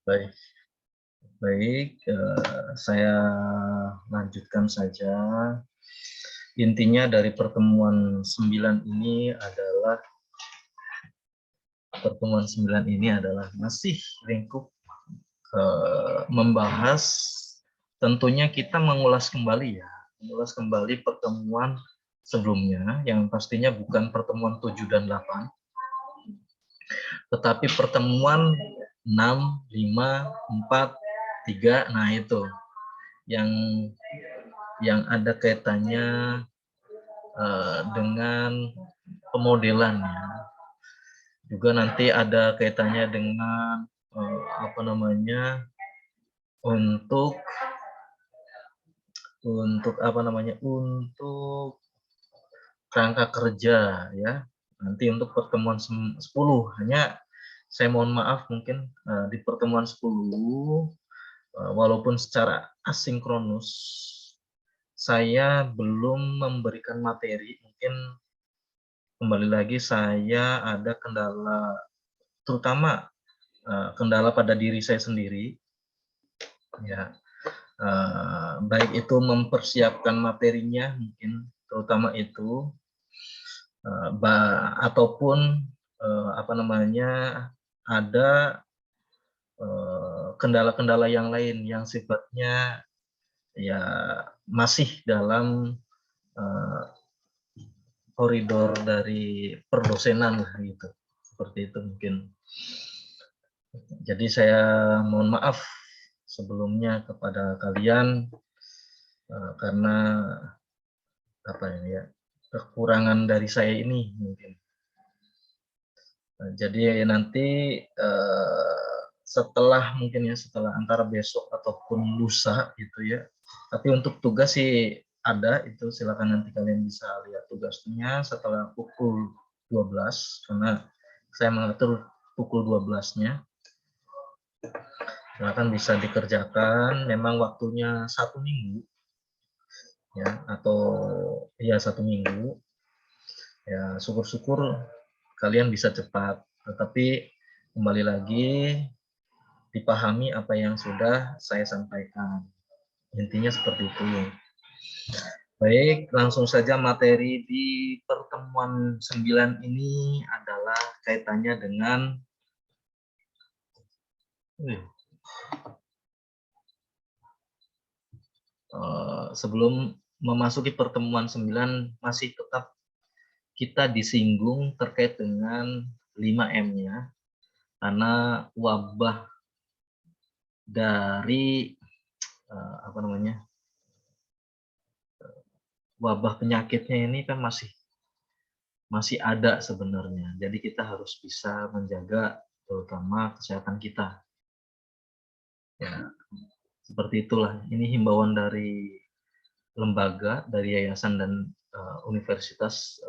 Baik, baik. Saya lanjutkan saja. Intinya dari pertemuan 9 ini adalah masih lingkup membahas, tentunya kita mengulas kembali pertemuan sebelumnya yang pastinya bukan pertemuan 7 dan 8, tetapi pertemuan 6, 5, 4, 3. Nah, itu yang ada kaitannya dengan pemodelannya. Juga nanti ada kaitannya dengan apa namanya, untuk kerangka kerja ya. Nanti untuk pertemuan 10, hanya saya mohon maaf mungkin di pertemuan 10 walaupun secara asinkronus saya belum memberikan materi, mungkin kembali lagi saya ada kendala, terutama kendala pada diri saya sendiri ya, baik itu mempersiapkan materinya mungkin terutama itu, ataupun ada kendala-kendala yang lain yang sifatnya ya masih dalam koridor dari perdosenan lah gitu, seperti itu mungkin. Jadi saya mohon maaf sebelumnya kepada kalian karena kekurangan dari saya ini mungkin. Jadi nanti setelah antara besok ataupun lusa gitu ya. Tapi untuk tugas sih ada, itu silakan nanti kalian bisa lihat tugasnya setelah pukul 12 karena saya mengatur pukul 12-nya. Silakan bisa dikerjakan, memang waktunya 1 minggu ya, atau ya 1 minggu ya, syukur-syukur kalian bisa cepat, tetapi kembali lagi dipahami apa yang sudah saya sampaikan, intinya seperti itu. Baik, langsung saja materi di pertemuan 9 ini adalah kaitannya dengan sebelum memasuki pertemuan 9 masih tetap kita disinggung terkait dengan 5M-nya, karena wabah dari wabah penyakitnya ini kan masih ada sebenarnya. Jadi kita harus bisa menjaga terutama kesehatan kita. Ya, seperti itulah. Ini himbauan dari lembaga, dari yayasan dan Universitas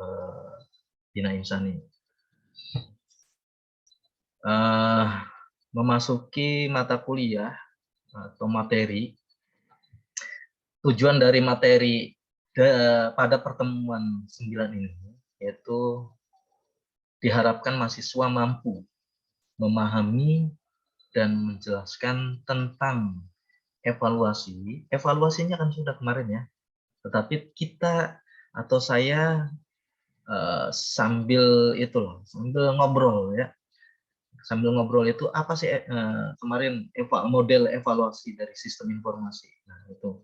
Bina Insani. Memasuki mata kuliah atau materi, tujuan dari materi pada pertemuan 9 ini yaitu diharapkan mahasiswa mampu memahami dan menjelaskan tentang evaluasi. Evaluasinya kan sudah kemarin ya, tetapi kita atau saya sambil ngobrol ya. Sambil ngobrol itu apa sih kemarin model evaluasi dari sistem informasi. Nah, itu.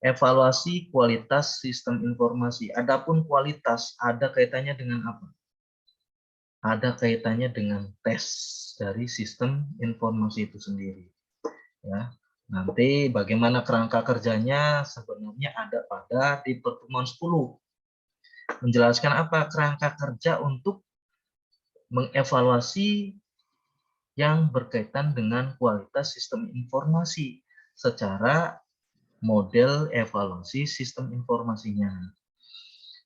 Evaluasi kualitas sistem informasi. Adapun kualitas ada kaitannya dengan apa? Ada kaitannya dengan tes dari sistem informasi itu sendiri. Ya, nanti bagaimana kerangka kerjanya sebenarnya ada pada di pertemuan 10. Menjelaskan apa kerangka kerja untuk mengevaluasi yang berkaitan dengan kualitas sistem informasi secara model evaluasi sistem informasinya.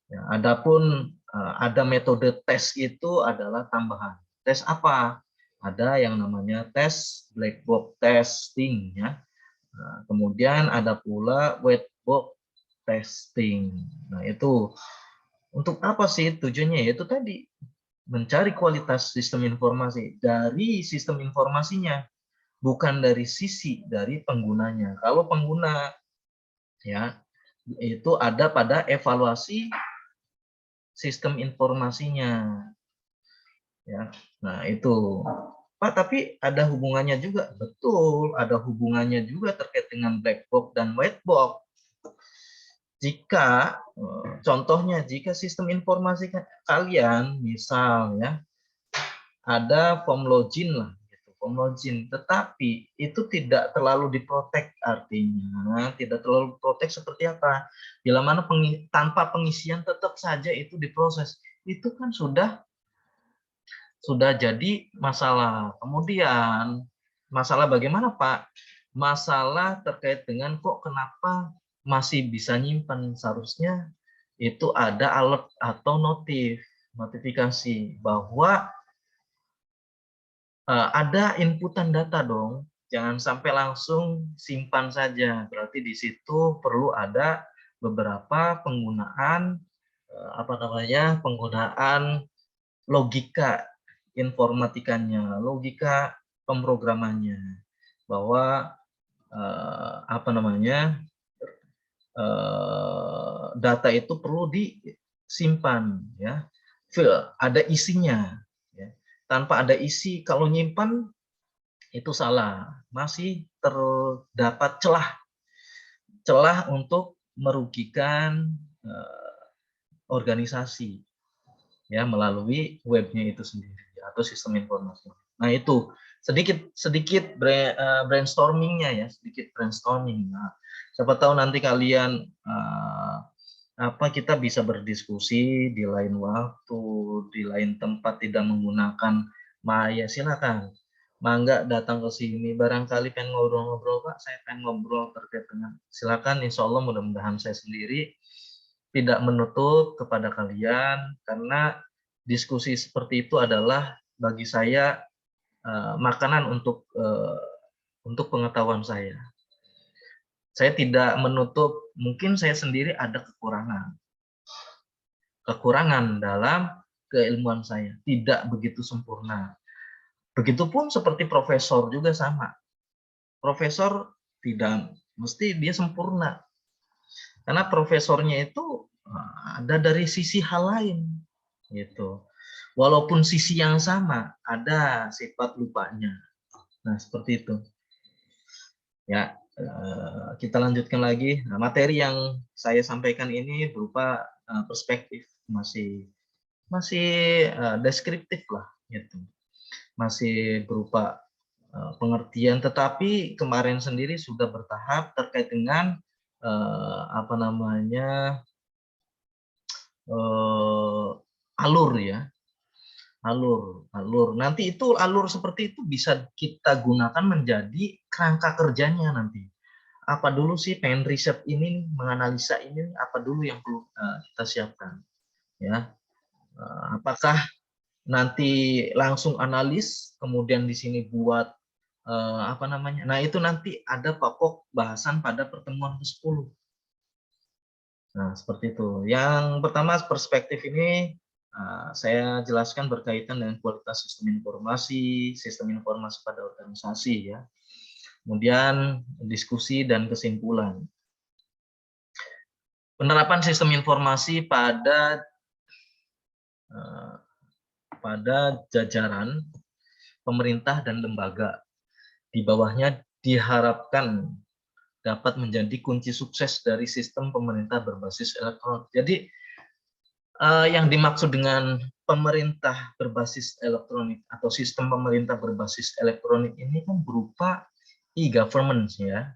Ya, adapun ada metode tes itu adalah tambahan. Tes apa? Ada yang namanya tes black box testing ya. Nah, kemudian ada pula white box testing. Nah, itu untuk apa sih tujuannya? Itu tadi mencari kualitas sistem informasi dari sistem informasinya. bukan dari sisi dari penggunanya. Kalau pengguna ya itu ada pada evaluasi sistem informasinya ya. Nah, itu. Pak, tapi ada hubungannya juga. Betul, ada hubungannya juga terkait dengan black box dan white box. Jika contohnya jika sistem informasi kalian misal ya ada form login lah gitu, form login, tetapi itu tidak terlalu diprotek, artinya tidak terlalu protek seperti apa? Bila mana tanpa pengisian tetap saja itu diproses. Itu kan sudah jadi masalah. Kemudian masalah bagaimana Pak? Masalah terkait dengan kok kenapa masih bisa nyimpan, seharusnya itu ada alert atau notifikasi bahwa ada inputan data dong. Jangan sampai langsung simpan saja. Berarti di situ perlu ada beberapa penggunaan penggunaan logika informatikanya, logika pemrogramannya, bahwa data itu perlu disimpan ya, ada isinya ya. Tanpa ada isi kalau nyimpan itu salah, masih terdapat celah untuk merugikan organisasi ya melalui webnya itu sendiri atau sistem informasi. Nah, itu sedikit brainstormingnya ya, sedikit brainstorming. Nah, siapa tahu nanti kalian kita bisa berdiskusi di lain waktu, di lain tempat, tidak menggunakan Maya, silakan. Mangga datang ke sini, barangkali pengen ngobrol-ngobrol Pak, saya pengen ngobrol terkait dengan, silakan, insya Allah mudah-mudahan saya sendiri tidak menutup kepada kalian, karena diskusi seperti itu adalah bagi saya makanan untuk pengetahuan saya. Saya tidak menutup, mungkin saya sendiri ada kekurangan dalam keilmuan saya, tidak begitu sempurna. Begitupun seperti profesor juga sama. Profesor tidak mesti dia sempurna, karena profesornya itu ada dari sisi hal lain gitu. Walaupun sisi yang sama, ada sifat lupanya. Nah, seperti itu. Ya, kita lanjutkan lagi. Nah, materi yang saya sampaikan ini berupa perspektif, masih deskriptif lah gitu. Masih berupa pengertian, tetapi kemarin sendiri sudah bertahap terkait dengan alur ya, alur. Nanti itu alur seperti itu bisa kita gunakan menjadi kerangka kerjanya nanti. Apa dulu sih pengen riset ini, menganalisa ini, apa dulu yang perlu kita siapkan ya. Apakah nanti langsung analis, kemudian di sini buat nah itu nanti ada pokok bahasan pada pertemuan ke-10. Nah, seperti itu. Yang pertama, perspektif ini saya jelaskan berkaitan dengan kualitas sistem informasi pada organisasi ya. Kemudian diskusi dan kesimpulan. Penerapan sistem informasi pada jajaran pemerintah dan lembaga di bawahnya diharapkan dapat menjadi kunci sukses dari sistem pemerintah berbasis elektronik. Jadi yang dimaksud dengan pemerintah berbasis elektronik atau sistem pemerintah berbasis elektronik ini kan berupa e-governance ya.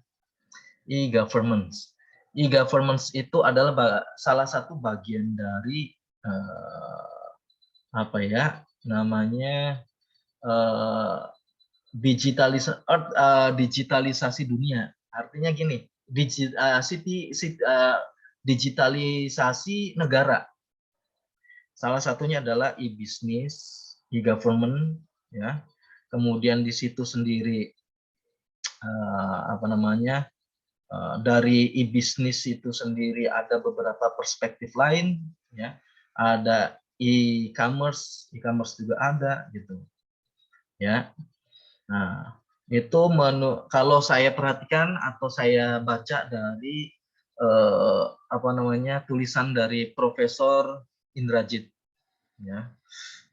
E-governance. E-governance itu adalah salah satu bagian dari digitalisasi dunia. Artinya gini, digitalisasi negara. Salah satunya adalah e-business, e-government, ya. Kemudian di situ sendiri dari e-business itu sendiri ada beberapa perspektif lain, ya. Ada e-commerce juga ada gitu, ya. Nah, itu kalau saya perhatikan atau saya baca dari apa namanya tulisan dari Profesor Indrajit, ya.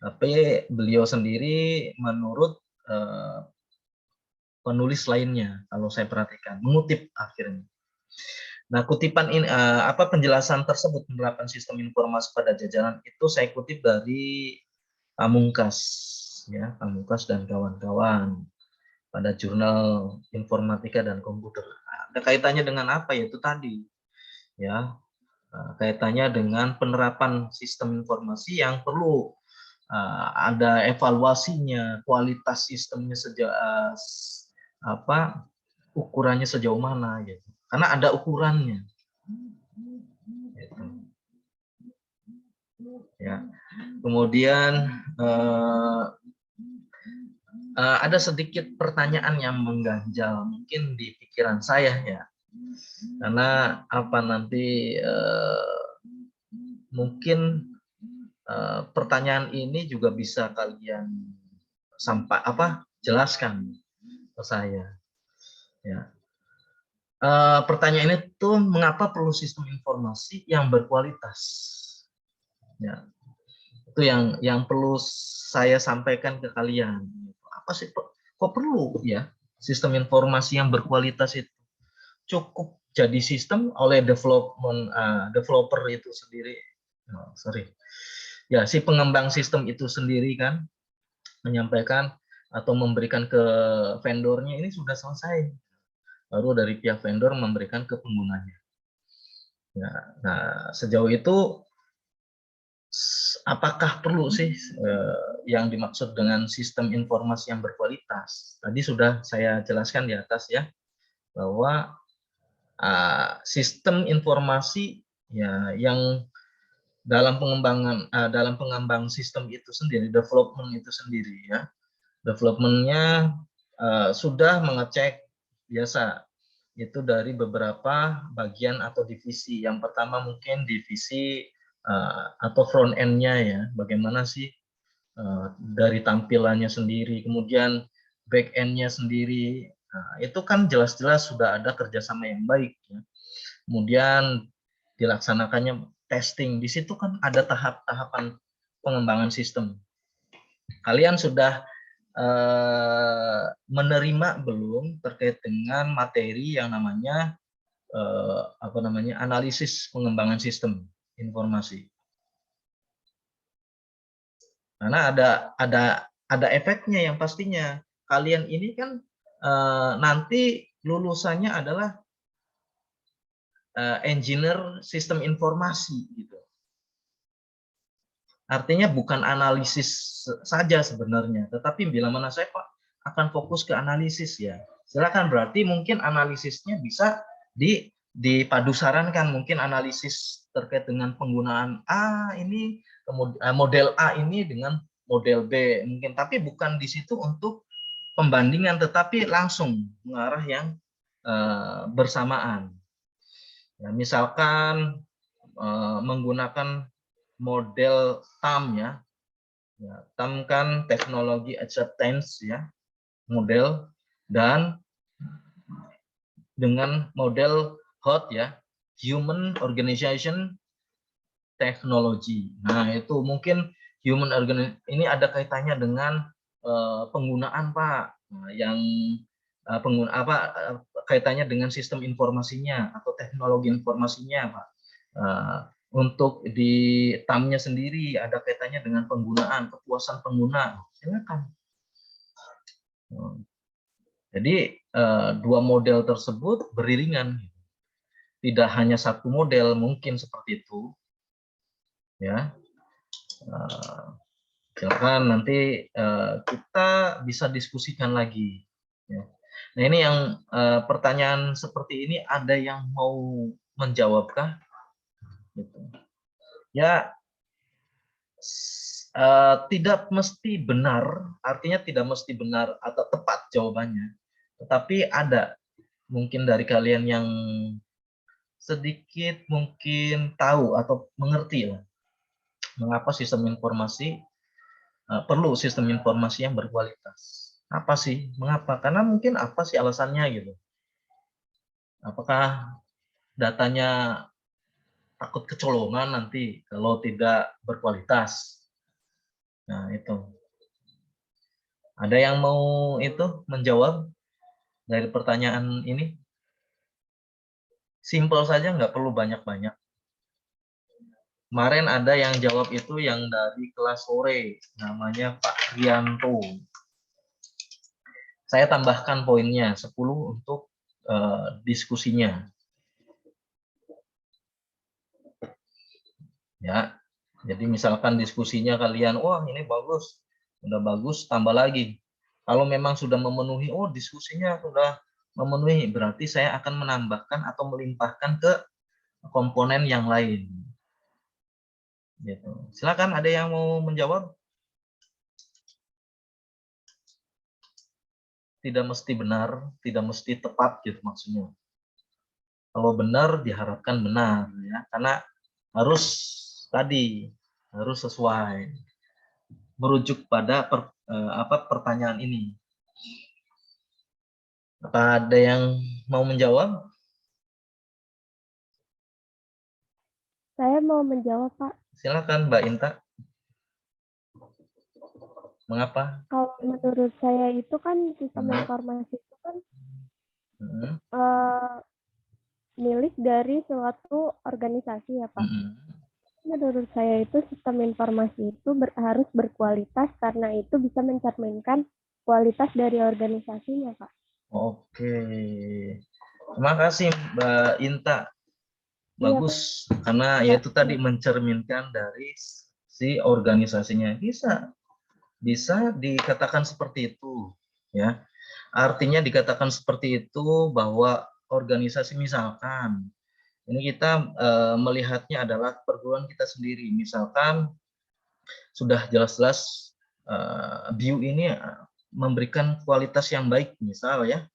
Tapi beliau sendiri menurut penulis lainnya, kalau saya perhatikan, mengutip akhirnya. Nah, kutipan ini, apa penjelasan tersebut penerapan sistem informasi pada jajaran itu saya kutip dari Pamungkas, ya, Pamungkas dan kawan-kawan pada jurnal Informatika dan Komputer. Ada kaitannya dengan apa? Yaitu tadi, ya, kaitannya dengan penerapan sistem informasi yang perlu ada evaluasinya, kualitas sistemnya sejak apa ukurannya sejauh mana, gitu. Karena ada ukurannya. Gitu. Ya. Kemudian ada sedikit pertanyaan yang mengganjal mungkin di pikiran saya, ya. Karena apa nanti mungkin pertanyaan ini juga bisa kalian jelaskan ke saya, ya. Pertanyaan itu mengapa perlu sistem informasi yang berkualitas, ya. Itu yang perlu saya sampaikan ke kalian. Apa sih kok perlu, ya, sistem informasi yang berkualitas itu? Cukup jadi sistem oleh developer itu sendiri, ya, si pengembang sistem itu sendiri kan menyampaikan atau memberikan ke vendornya, ini sudah selesai, baru dari pihak vendor memberikan ke penggunanya. Ya, nah sejauh itu apakah perlu sih yang dimaksud dengan sistem informasi yang berkualitas? Tadi sudah saya jelaskan di atas, ya, bahwa sistem informasi, ya, yang dalam pengembangan dalam pengembang sistem itu sendiri, development itu sendiri, ya, developmentnya sudah mengecek biasa itu dari beberapa bagian atau divisi. Yang pertama mungkin divisi atau front end-nya, ya, bagaimana sih dari tampilannya sendiri, kemudian back end-nya sendiri. Nah, itu kan jelas-jelas sudah ada kerjasama yang baik, ya. Kemudian dilaksanakannya testing, di situ kan ada tahap-tahapan pengembangan sistem. Kalian sudah menerima belum terkait dengan materi yang namanya analisis pengembangan sistem informasi? Karena ada efeknya yang pastinya. Kalian ini kan nanti lulusannya adalah engineer sistem informasi, gitu. Artinya bukan analisis saja sebenarnya, tetapi bila mana saya akan fokus ke analisis, ya. Silakan, berarti mungkin analisisnya bisa dipadusarankan, mungkin analisis terkait dengan penggunaan ini, kemudian model A ini dengan model B, mungkin, tapi bukan di situ untuk pembandingan, tetapi langsung mengarah yang bersamaan. Ya, misalkan menggunakan model TAM, ya. TAM kan teknologi acceptance, ya, model, dan dengan model HOT, ya, Human Organization Technology. Nah, itu mungkin human ini ada kaitannya dengan penggunaan, Pak, yang kaitannya dengan sistem informasinya atau teknologi informasinya, Pak. Untuk di TAM-nya sendiri ada kaitannya dengan penggunaan, kepuasan pengguna. Silakan. Jadi dua model tersebut beriringan, tidak hanya satu model, mungkin seperti itu, ya. Silakan nanti kita bisa diskusikan lagi, ya. Nah, ini yang pertanyaan seperti ini ada yang mau menjawabkah? Gitu. Ya, tidak mesti benar, artinya tidak mesti benar atau tepat jawabannya, tetapi ada mungkin dari kalian yang sedikit mungkin tahu atau mengerti lah mengapa sistem informasi perlu sistem informasi yang berkualitas. Apa sih? Mengapa? Karena mungkin apa sih alasannya gitu. Apakah datanya takut kecolongan nanti kalau tidak berkualitas? Nah, itu. Ada yang mau itu menjawab dari pertanyaan ini? Simpel saja, nggak perlu banyak-banyak. Kemarin ada yang jawab itu yang dari kelas sore, namanya Pak Rianto. Saya tambahkan poinnya 10 untuk diskusinya. Ya, jadi misalkan diskusinya kalian, wah ini bagus, udah bagus, tambah lagi. Kalau memang sudah memenuhi, oh diskusinya sudah memenuhi, berarti saya akan menambahkan atau melimpahkan ke komponen yang lain. Gitu. Silakan, ada yang mau menjawab? Tidak mesti benar, tidak mesti tepat gitu maksudnya. Kalau benar diharapkan benar ya, karena harus tadi harus sesuai, merujuk pada pertanyaan ini. Apa ada yang mau menjawab? Saya mau menjawab, Pak. Silakan Mbak Inta. Mengapa? Kalau menurut saya itu kan sistem informasi itu kan milik dari suatu organisasi ya, Pak. Menurut saya itu sistem informasi itu harus berkualitas karena itu bisa mencerminkan kualitas dari organisasinya, Pak. Oke. Terima kasih Mbak Inta. Bagus, iya, karena ya itu tadi mencerminkan dari si organisasinya. Bisa dikatakan seperti itu, ya. Artinya dikatakan seperti itu bahwa organisasi misalkan ini kita melihatnya adalah perguruan kita sendiri. Misalkan sudah jelas-jelas BIU ini memberikan kualitas yang baik, misal ya.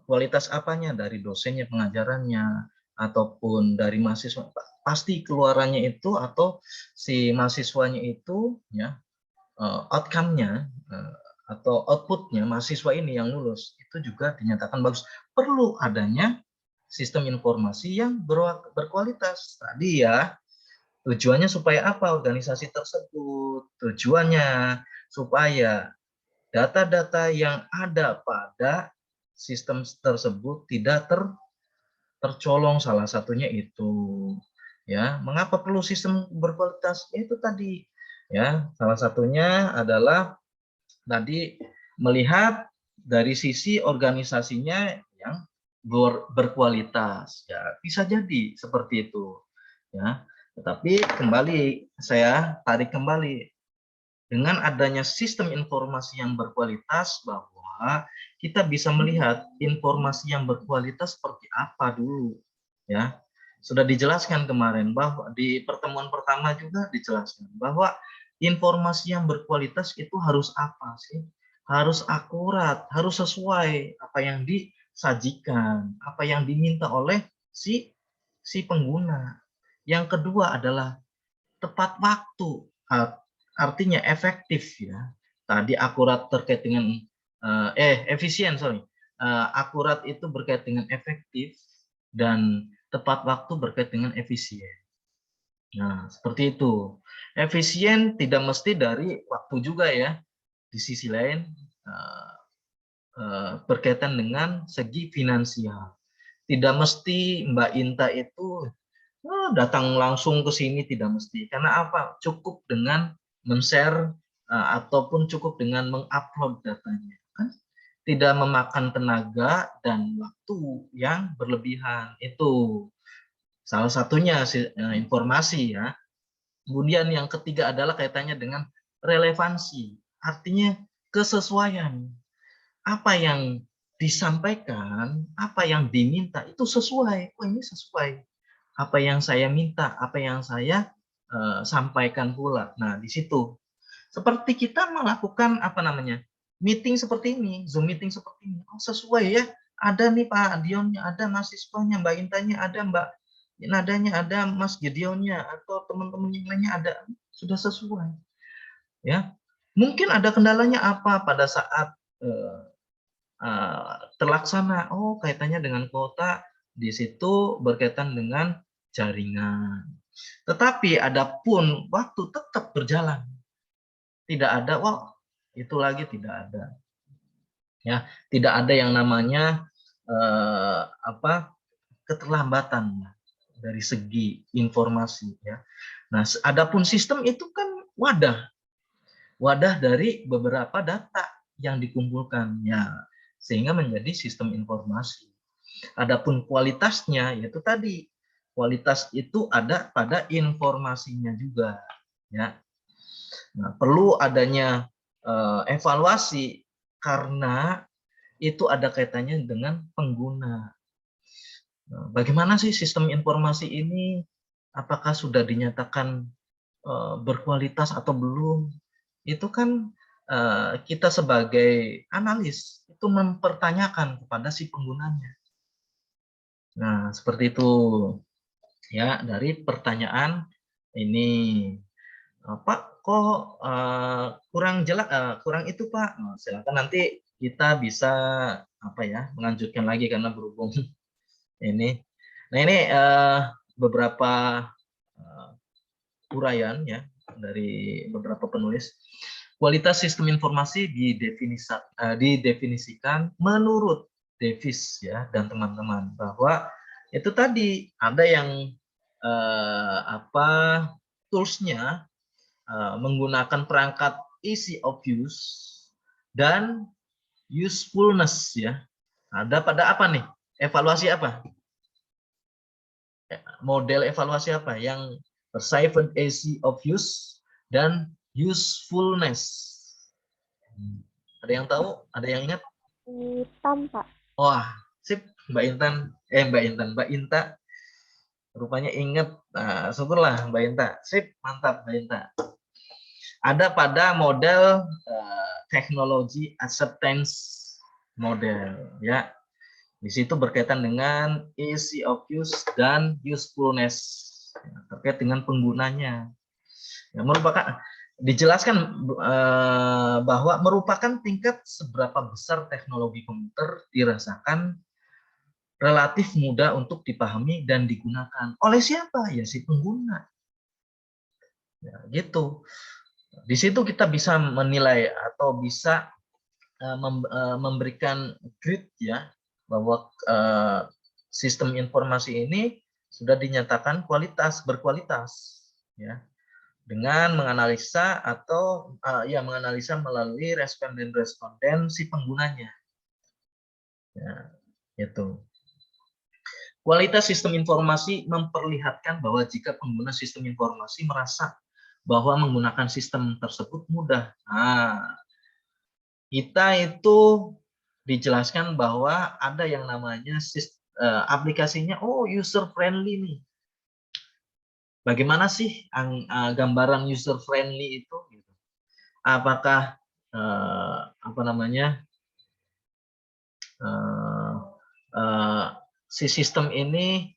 Kualitas apanya? Dari dosennya, pengajarannya, ataupun dari mahasiswa. Pasti keluarannya itu atau si mahasiswanya itu ya outcome-nya atau output-nya mahasiswa ini yang lulus itu juga dinyatakan bagus. Perlu adanya sistem informasi yang berkualitas. Tadi ya, tujuannya supaya apa organisasi tersebut? Tujuannya supaya data-data yang ada pada sistem tersebut tidak tercolong, salah satunya itu. Ya, mengapa perlu sistem berkualitas? Itu tadi. Ya, salah satunya adalah tadi melihat dari sisi organisasinya yang berkualitas. Ya, bisa jadi seperti itu. Ya, tetapi kembali saya tarik kembali, dengan adanya sistem informasi yang berkualitas, bahwa kita bisa melihat informasi yang berkualitas seperti apa dulu. Ya, sudah dijelaskan kemarin bahwa di pertemuan pertama juga dijelaskan bahwa informasi yang berkualitas itu harus apa sih? Harus akurat, harus sesuai apa yang disajikan, apa yang diminta oleh si pengguna. Yang kedua adalah tepat waktu, artinya efektif ya. Tadi akurat terkait dengan efisien, sorry. Akurat itu berkait dengan efektif dan tepat waktu berkait dengan efisien. Nah, seperti itu. Efisien tidak mesti dari waktu juga ya. Di sisi lain berkaitan dengan segi finansial. Tidak mesti Mbak Inta itu datang langsung ke sini, tidak mesti. Karena apa? Cukup dengan men-share ataupun cukup dengan mengupload datanya. Kan tidak memakan tenaga dan waktu yang berlebihan. Itu salah satunya informasi ya. Kemudian yang ketiga adalah kaitannya dengan relevansi. Artinya kesesuaian. Apa yang disampaikan, apa yang diminta itu sesuai. Oh, ini sesuai apa yang saya minta, apa yang saya sampaikan pula. Nah, di situ seperti kita melakukan apa namanya meeting seperti ini, Zoom meeting seperti ini, oh, sesuai ya. Ada nih Pak Dionnya, ada mahasiswanya, Mbak Intanya, ada Mbak Nadanya, ada Mas Gedionnya, atau teman-teman yang lainnya ada, sudah sesuai. Ya, mungkin ada kendalanya apa pada saat terlaksana. Oh, kaitannya dengan kuota, di situ berkaitan dengan jaringan. Tetapi adapun waktu tetap berjalan. Tidak ada, wah, itu lagi tidak ada. Ya, tidak ada yang namanya keterlambatan dari segi informasi, ya. Nah, adapun sistem itu kan wadah dari beberapa data yang dikumpulkan, ya, sehingga menjadi sistem informasi. Adapun kualitasnya, yaitu tadi, kualitas itu ada pada informasinya juga, ya. Nah, perlu adanya evaluasi karena itu ada kaitannya dengan pengguna. Nah, bagaimana sih sistem informasi ini? Apakah sudah dinyatakan berkualitas atau belum? Itu kan kita sebagai analis itu mempertanyakan kepada si penggunanya. Nah, seperti itu ya dari pertanyaan ini. Pak, kok kurang jelas, kurang itu Pak. Nah, silakan nanti kita bisa melanjutkan lagi karena berhubung ini. Nah, ini beberapa uraian ya dari beberapa penulis. Kualitas sistem informasi didefinisikan menurut Davis ya dan teman-teman bahwa itu tadi ada yang toolsnya menggunakan perangkat easy of use dan usefulness ya. Ada pada apa nih? Evaluasi apa? Model evaluasi apa? Yang perceived easy of use dan usefulness. Ada yang tahu? Ada yang ingat? Hitam, Pak. Wah, sip, Mbak Inta. Rupanya ingat. Nah, syukurlah Mbak Inta. Sip, mantap Mbak Inta. Ada pada model teknologi acceptance model ya. Di situ berkaitan dengan easy of use dan usefulness ya, terkait dengan penggunanya. Ya, merupakan dijelaskan bahwa merupakan tingkat seberapa besar teknologi komputer dirasakan relatif mudah untuk dipahami dan digunakan oleh siapa? Ya si pengguna. Ya, gitu. Di situ kita bisa menilai atau bisa memberikan grade ya bahwa sistem informasi ini sudah dinyatakan berkualitas ya dengan menganalisa atau menganalisa melalui responden si penggunanya ya itu. Kualitas sistem informasi memperlihatkan bahwa jika pengguna sistem informasi merasa bahwa menggunakan sistem tersebut mudah. Nah, kita itu dijelaskan bahwa ada yang namanya aplikasinya, user friendly nih. Bagaimana sih gambaran user friendly itu? Apakah si sistem ini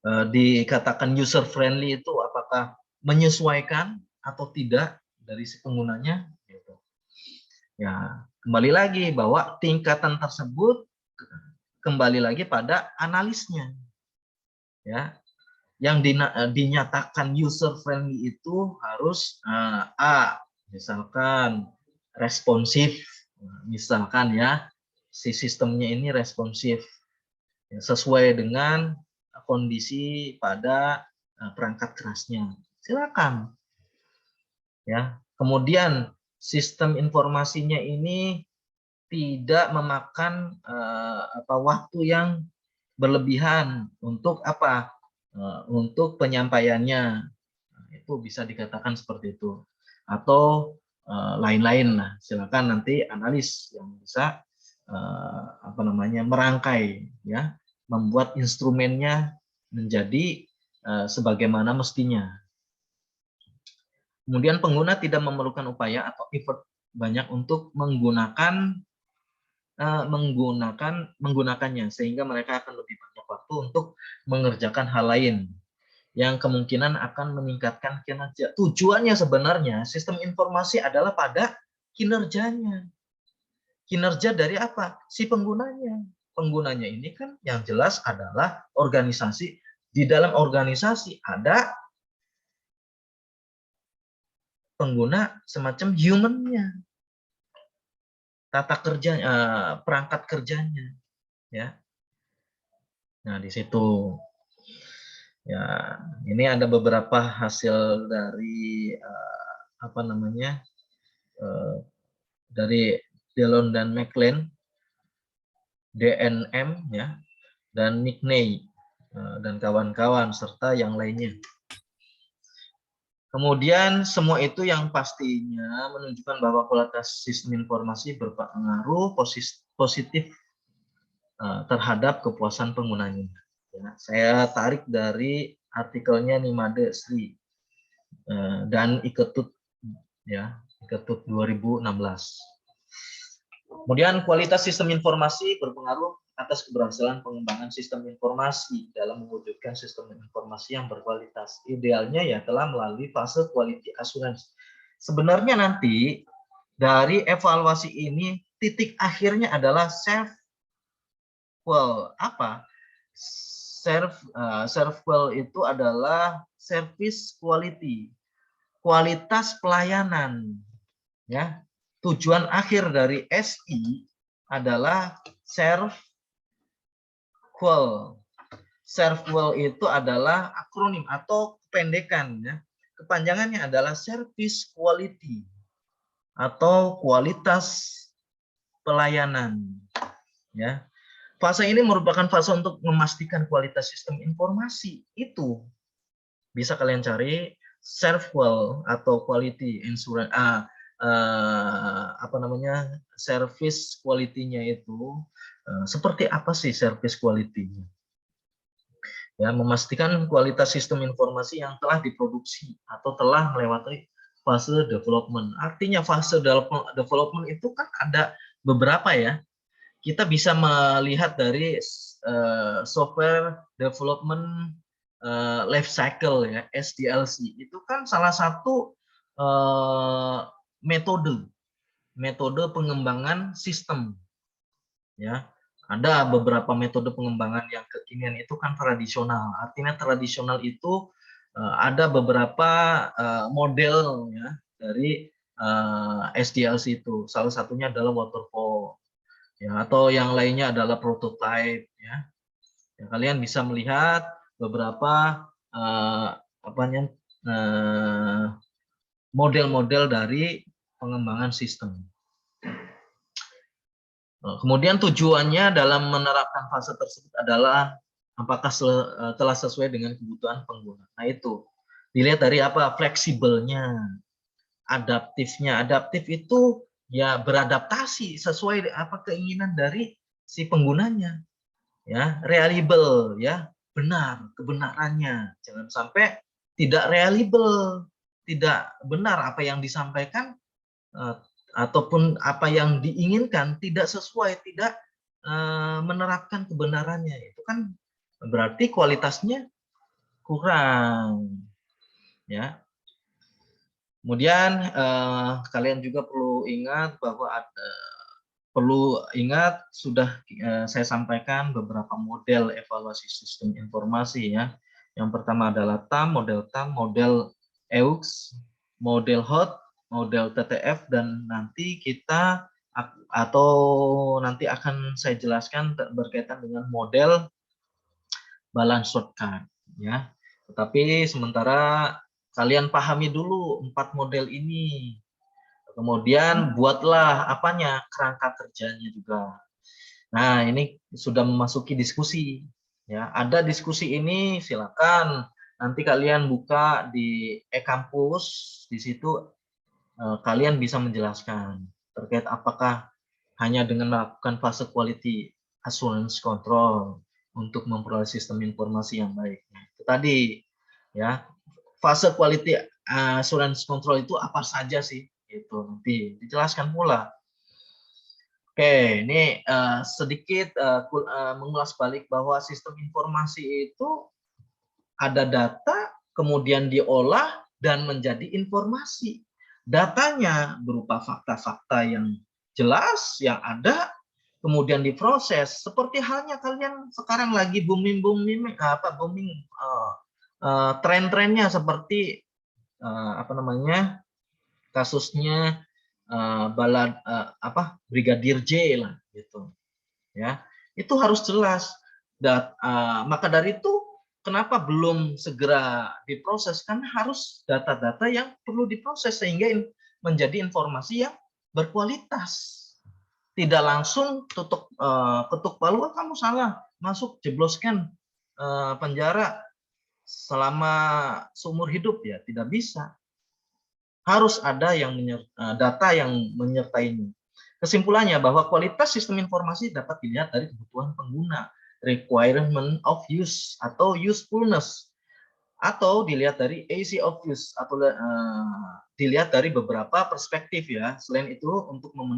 dikatakan user friendly itu apakah menyesuaikan atau tidak dari si penggunanya gitu. Ya, kembali lagi bahwa tingkatan tersebut kembali lagi pada analisnya. Ya. Yang dinyatakan user friendly itu harus misalkan responsif. Misalkan ya, si sistemnya ini responsif ya, sesuai dengan kondisi pada perangkat kerasnya. Silakan. Ya. Kemudian sistem informasinya ini tidak memakan waktu yang berlebihan untuk apa? Untuk penyampaiannya. Itu bisa dikatakan seperti itu. Atau lain-lain lah. Silakan nanti analis yang bisa merangkai ya, membuat instrumennya menjadi sebagaimana mestinya. Kemudian pengguna tidak memerlukan upaya atau effort banyak untuk menggunakannya, sehingga mereka akan lebih banyak waktu untuk mengerjakan hal lain. yang kemungkinan akan meningkatkan kinerja. Tujuannya sebenarnya sistem informasi adalah pada kinerjanya. Kinerja dari apa? Si penggunanya. Penggunanya ini kan yang jelas adalah organisasi. Di dalam organisasi ada pengguna semacam human-nya, tata kerja, perangkat kerjanya, ya. Nah, di situ ya, ini ada beberapa hasil dari apa namanya, dari Dillon dan McLean, DNM, ya, dan McNay dan kawan-kawan serta yang lainnya. Kemudian semua itu yang pastinya menunjukkan bahwa kualitas sistem informasi berpengaruh positif terhadap kepuasan penggunanya. Ya, saya tarik dari artikelnya Nimade Sri dan Iketut, ya, Iketut 2016. Kemudian kualitas sistem informasi berpengaruh atas keberhasilan pengembangan sistem informasi dalam mewujudkan sistem informasi yang berkualitas. Idealnya ya telah melalui fase quality assurance. Sebenarnya nanti dari evaluasi ini titik akhirnya adalah apa? Serve itu adalah service quality, kualitas pelayanan, ya. Tujuan akhir dari SI adalah serve qual. Serve qual itu adalah akronim atau kependekan, ya. Kepanjangannya adalah service quality atau kualitas pelayanan, ya. Fase ini merupakan fase untuk memastikan kualitas sistem informasi. Itu bisa kalian cari serve qual atau quality insurance, apa namanya, service quality-nya itu seperti apa sih service quality-nya? Ya, memastikan kualitas sistem informasi yang telah diproduksi atau telah melewati fase development. Artinya fase development itu kan ada beberapa, ya. Kita bisa melihat dari software development life cycle, ya, SDLC. Itu kan salah satu metode pengembangan sistem, ya. Ada beberapa metode pengembangan yang kekinian itu kan tradisional. Artinya tradisional itu ada beberapa model, ya, dari SDLC itu. Salah satunya adalah waterfall, ya, atau yang lainnya adalah prototype, ya. Ya, kalian bisa melihat beberapa model-model dari pengembangan sistem. Kemudian tujuannya dalam menerapkan fase tersebut adalah apakah telah sesuai dengan kebutuhan pengguna. Nah, itu dilihat dari apa? Fleksibelnya, adaptifnya. Adaptif itu ya beradaptasi sesuai apa keinginan dari si penggunanya. Ya, reliable, ya, benar kebenarannya. Jangan sampai tidak reliable, tidak benar apa yang disampaikan ataupun apa yang diinginkan tidak sesuai, tidak menerapkan kebenarannya. Itu kan berarti kualitasnya kurang, ya. Kemudian kalian juga perlu ingat bahwa sudah saya sampaikan beberapa model evaluasi sistem informasi, ya. Yang pertama adalah model EUX, model HOT, model TTF, dan nanti kita nanti akan saya jelaskan berkaitan dengan model balance shortcut, ya. Tetapi sementara kalian pahami dulu 4 model ini. Kemudian buatlah apanya, kerangka kerjanya juga. Nah, ini sudah memasuki diskusi, ya. Ada diskusi ini, silakan nanti kalian buka di e-kampus, di situ kalian bisa menjelaskan terkait apakah hanya dengan melakukan fase quality assurance control untuk memperoleh sistem informasi yang baik. Nah, itu tadi, ya. Fase quality assurance control itu apa saja sih? Itu nanti dijelaskan pula. Oke, ini sedikit mengulas balik bahwa sistem informasi itu ada data, kemudian diolah dan menjadi informasi. Datanya berupa fakta-fakta yang jelas, yang ada, kemudian diproses. Seperti halnya kalian sekarang lagi booming tren-trennya seperti kasusnya Brigadir J lah gitu ya, itu harus jelas. Maka dari itu kenapa belum segera diproses, karena harus data-data yang perlu diproses sehingga menjadi informasi yang berkualitas, tidak langsung ketuk palu, kamu salah, masuk jebloskan penjara selama seumur hidup, ya tidak bisa. Harus ada data yang menyertainya. Kesimpulannya bahwa kualitas sistem informasi dapat dilihat dari kebutuhan pengguna, requirement of use atau usefulness, atau dilihat dari easy of use, atau dilihat dari beberapa perspektif ya. Selain itu, untuk memenuhi